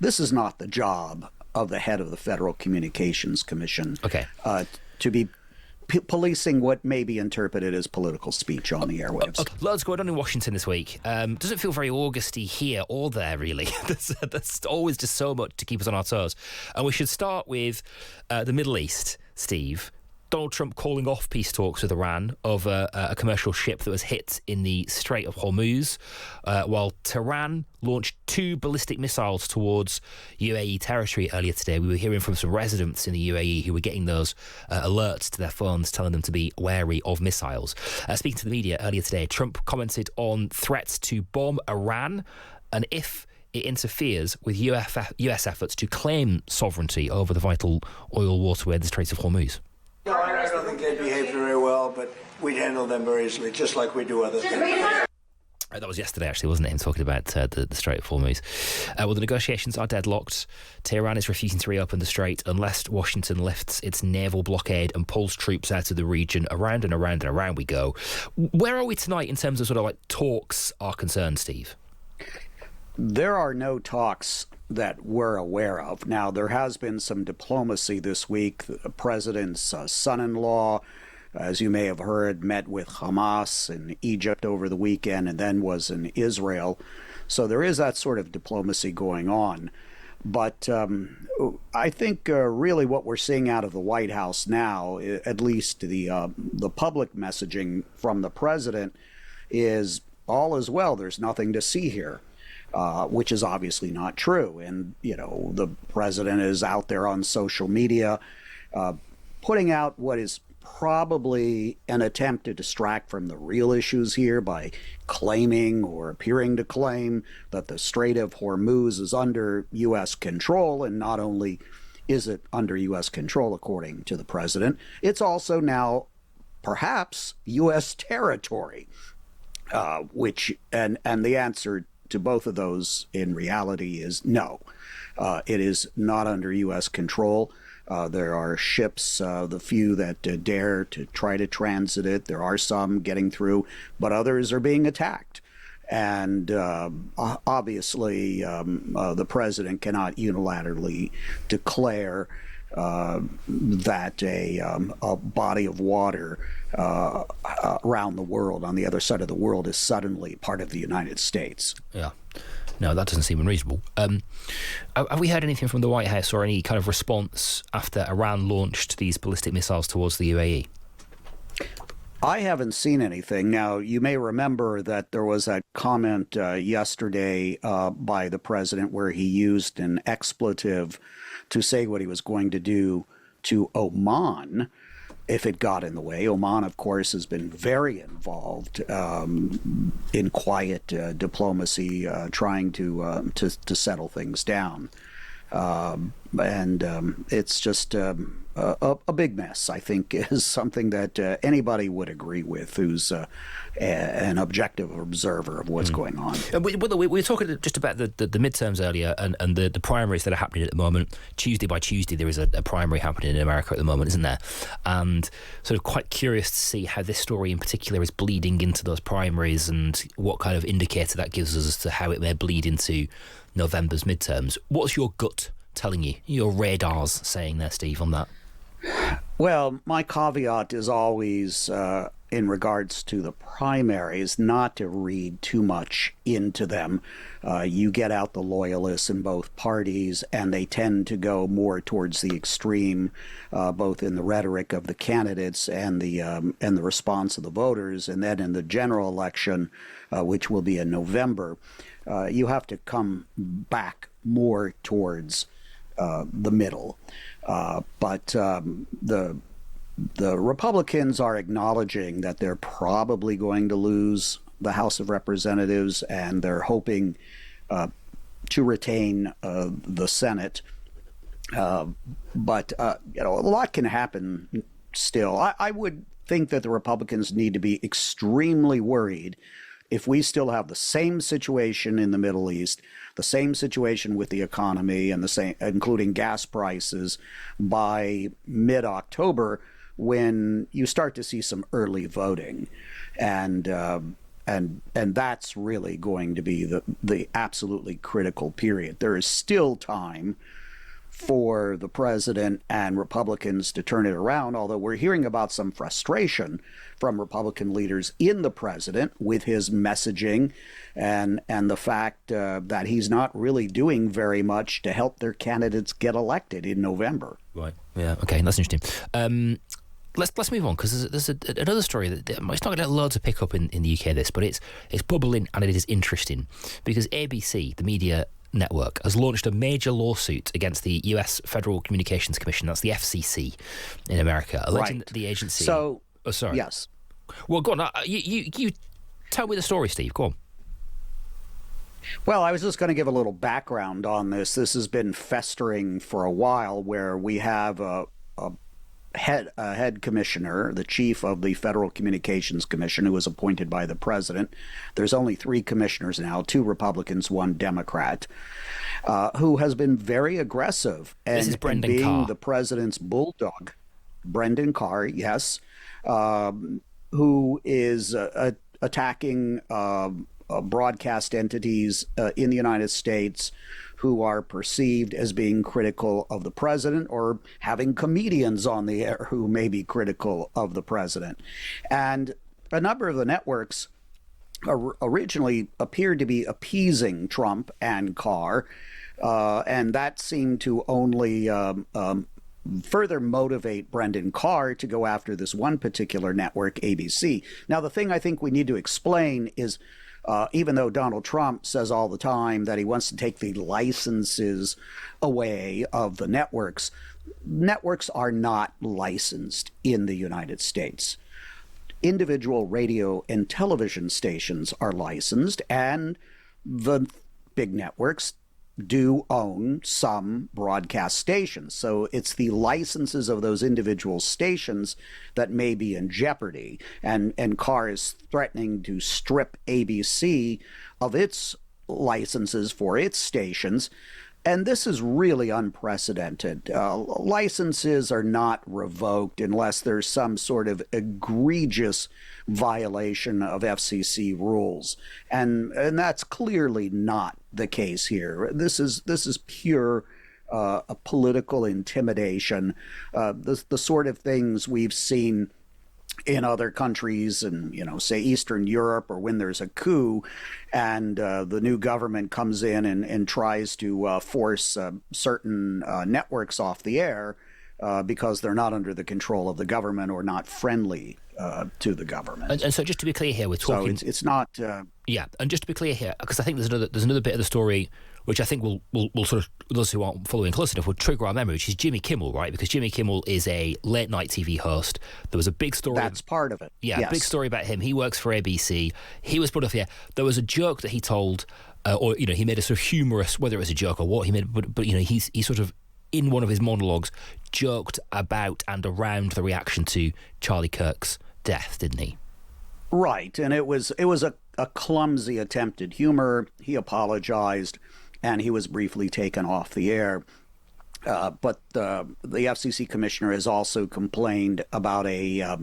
this is not the job of the head of the Federal Communications Commission to be policing what may be interpreted as political speech on the airwaves. Okay. Loads going on in Washington this week. Doesn't feel very Augusty here or there, really. There's always just so much to keep us on our toes. And we should start with the Middle East, Steve. Donald Trump calling off peace talks with Iran over a commercial ship that was hit in the Strait of Hormuz, while Tehran launched 2 ballistic missiles towards UAE territory earlier today. We were hearing from some residents in the UAE who were getting those alerts to their phones telling them to be wary of missiles. Speaking to the media earlier today, Trump commented on threats to bomb Iran and if it interferes with US efforts to claim sovereignty over the vital oil waterway, the Straits of Hormuz. No, I don't think they behaved very well, but we'd handle them very easily, just like we do other things. That was yesterday, actually, wasn't it? Him talking about the Strait of Hormuz. Well, the negotiations are deadlocked. Tehran is refusing to reopen the strait unless Washington lifts its naval blockade and pulls troops out of the region. Around and around and around we go. Where are we tonight in terms of sort of like talks are concerned, Steve? There are no talks that we're aware of. Now, there has been some diplomacy this week. The president's son-in-law, as you may have heard, met with Hamas in Egypt over the weekend and then was in Israel. So there is that sort of diplomacy going on. But I think really what we're seeing out of the White House now, at least the public messaging from the president, is all is well. There's nothing to see here. Which is obviously not true. And, you know, the president is out there on social media putting out what is probably an attempt to distract from the real issues here by claiming or appearing to claim that the Strait of Hormuz is under U.S. control. And not only is it under U.S. control, according to the president, it's also now perhaps U.S. territory, which and the answer to both of those in reality is no. It is not under U.S. control. There are ships, the few that dare to try to transit it. There are some getting through, but others are being attacked. And obviously, the president cannot unilaterally declare that a body of water around the world, on the other side of the world, is suddenly part of the United States. Yeah. No, that doesn't seem unreasonable. Have we heard anything from the White House or any kind of response after Iran launched these ballistic missiles towards the UAE? I haven't seen anything. Now, you may remember that there was a comment yesterday by the president where he used an expletive to say what he was going to do to Oman if it got in the way. Oman, of course, has been very involved in quiet diplomacy, trying to settle things down. And it's just a big mess, I think, is something that anybody would agree with who's an objective observer of what's going on. We were talking just about the midterms earlier and the primaries that are happening at the moment. Tuesday by Tuesday, there is a primary happening in America at the moment, isn't there? And sort of quite curious to see how this story in particular is bleeding into those primaries and what kind of indicator that gives us as to how it may bleed into November's midterms. What's your gut telling you? Your radars saying there, Steve, on that? Well, my caveat is always, in regards to the primaries, not to read too much into them. You get out the loyalists in both parties, and they tend to go more towards the extreme, both in the rhetoric of the candidates and the response of the voters. And then in the general election, which will be in November, you have to come back more towards the middle. But the Republicans are acknowledging that they're probably going to lose the House of Representatives, and they're hoping to retain the Senate. But a lot can happen still. I would think that the Republicans need to be extremely worried if we still have the same situation in the Middle East, the same situation with the economy, and the same, including gas prices, by mid-October, when you start to see some early voting. And and that's really going to be the absolutely critical period. There is still time for the president and Republicans to turn it around, although we're hearing about some frustration from Republican leaders in the president with his messaging and the fact that he's not really doing very much to help their candidates get elected in November. Right. Yeah. Okay. That's interesting. Let's move on, because there's another story that it's not going to get loads of pick up in the UK. But it's bubbling and it is interesting because ABC, the media network, has launched a major lawsuit against the US Federal Communications Commission, that's the FCC in America, alleging that the agency. So, sorry. Yes. Well, go on. You tell me the story, Steve. Go on. Well, I was just going to give a little background on this. This has been festering for a while, where we have a head commissioner, the chief of the Federal Communications Commission, who was appointed by the president. There's only 3 commissioners now, 2 Republicans, 1 Democrat, who has been very aggressive and being Carr. the president's bulldog. Brendan Carr, yes, who is attacking broadcast entities in the United States who are perceived as being critical of the president, or having comedians on the air who may be critical of the president. And a number of the networks originally appeared to be appeasing Trump and Carr, and that seemed to only further motivate Brendan Carr to go after this one particular network, ABC. Now, the thing I think we need to explain is, even though Donald Trump says all the time that he wants to take the licenses away of the networks, networks are not licensed in the United States. Individual radio and television stations are licensed, and the big networks do own some broadcast stations. So it's the licenses of those individual stations that may be in jeopardy. And Carr is threatening to strip ABC of its licenses for its stations. And this is really unprecedented. Licenses are not revoked unless there's some sort of egregious violation of FCC rules, and that's clearly not the case here. This is pure a political intimidation, the sort of things we've seen in other countries, and say Eastern Europe, or when there's a coup and the new government comes in and tries to force certain networks off the air because they're not under the control of the government or not friendly to the government. And so, just to be clear here, we're talking. So it's not. Yeah, and just to be clear here, because I think there's another bit of the story which I think will sort of, those who aren't following close enough, will trigger our memory, which is Jimmy Kimmel, right? Because Jimmy Kimmel is a late night TV host. There was a big story. That's part of it. Yeah, yes. Big story about him. He works for ABC. He was put off here. There was a joke that he told, or he made a sort of humorous, whether it was a joke or what he made, but he sort of, in one of his monologues, joked about and around the reaction to Charlie Kirk's death, didn't he? Right, and it was a clumsy attempt at humor. He apologized, and he was briefly taken off the air. But the FCC commissioner has also complained about a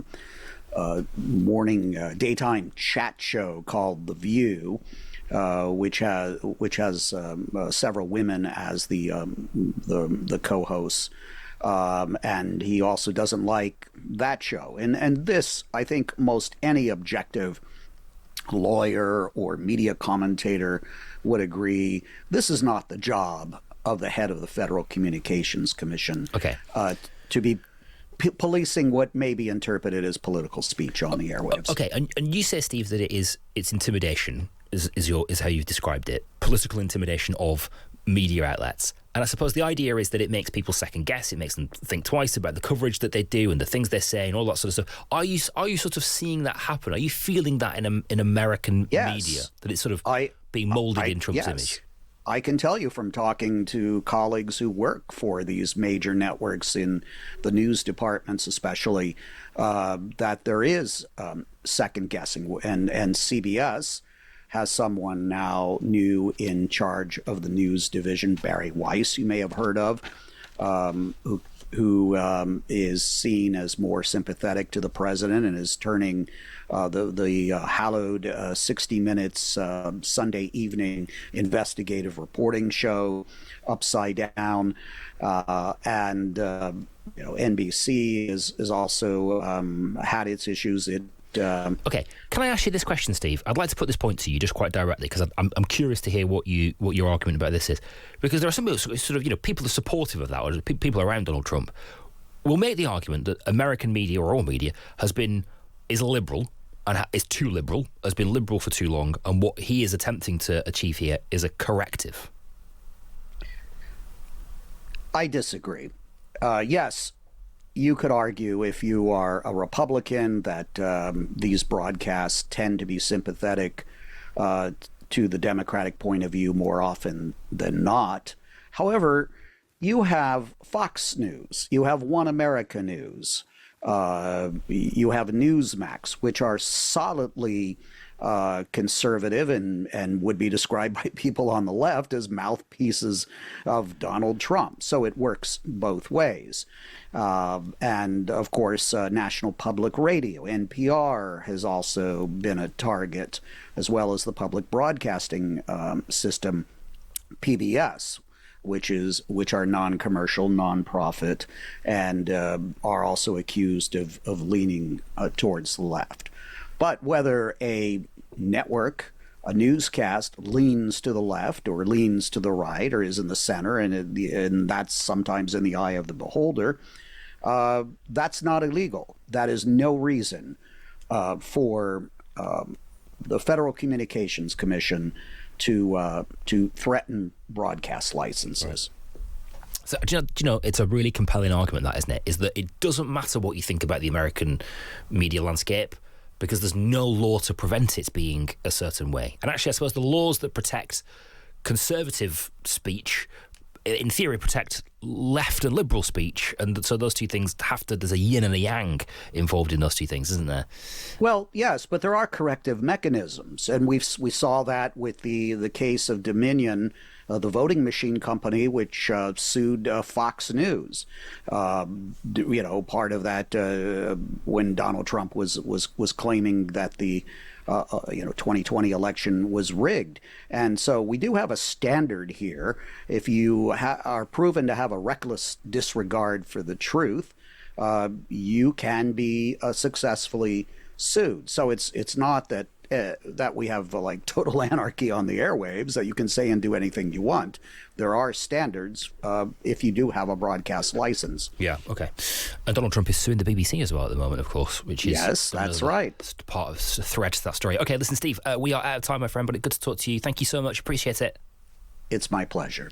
morning daytime chat show called The View, which has several women as the co-hosts. And he also doesn't like that show. And this, I think most any objective lawyer or media commentator would agree, this is not the job of the head of the Federal Communications Commission. Okay. To be policing what may be interpreted as political speech on the airwaves. Okay, and you say, Steve, that it's intimidation, is how you've described it, political intimidation of media outlets. And I suppose the idea is that it makes people second guess. It makes them think twice about the coverage that they do and the things they say and all that sort of stuff. Are you sort of seeing that happen? Are you feeling that in American media, that it's sort of being molded in Trump's image? I can tell you from talking to colleagues who work for these major networks in the news departments, especially, that there is second guessing, and CBS has someone now new in charge of the news division, Barry Weiss, you may have heard of, who who is seen as more sympathetic to the president and is turning the hallowed 60 Minutes Sunday evening investigative reporting show upside down, and NBC is also had its issues. Okay, can I ask you this question, Steve? I'd like to put this point to you just quite directly because I'm curious to hear what your argument about this is, because there are some sort of people are supportive of that, or people around Donald Trump will make the argument that American media or all media is liberal and is too liberal, has been liberal for too long, and what he is attempting to achieve here is a corrective. I disagree. Yes. You could argue, if you are a Republican, that these broadcasts tend to be sympathetic to the Democratic point of view more often than not. However, you have Fox News, you have One America News, you have Newsmax, which are solidly conservative and would be described by people on the left as mouthpieces of Donald Trump. So it works both ways. And of course, National Public Radio, NPR, has also been a target, as well as the public broadcasting system, PBS, which are non-commercial, non-profit, and are also accused of leaning towards the left. But whether a network, a newscast, leans to the left or leans to the right or is in the center, and that's sometimes in the eye of the beholder, that's not illegal. That is no reason for the Federal Communications Commission to threaten broadcast licenses. Right. So, do you know, it's a really compelling argument, that, isn't it? Is that it doesn't matter what you think about the American media landscape, because there's no law to prevent it being a certain way. And actually, I suppose the laws that protect conservative speech, in theory, protect left and liberal speech. And so those two things there's a yin and a yang involved in those two things, isn't there? Well, yes, but there are corrective mechanisms. And we saw that with the case of Dominion, the voting machine company, which sued Fox News. Part of that when Donald Trump was claiming that the 2020 election was rigged. And so we do have a standard here. If you are proven to have a reckless disregard for the truth, you can be successfully sued. So it's not that we have like total anarchy on the airwaves, that you can say and do anything you want. There are standards if you do have a broadcast license. Yeah, okay. And Donald Trump is suing the BBC as well at the moment, of course, which is... Yes, that's right. Part of the thread to that story. Okay, listen, Steve, we are out of time, my friend, but it's good to talk to you. Thank you so much. Appreciate it. It's my pleasure.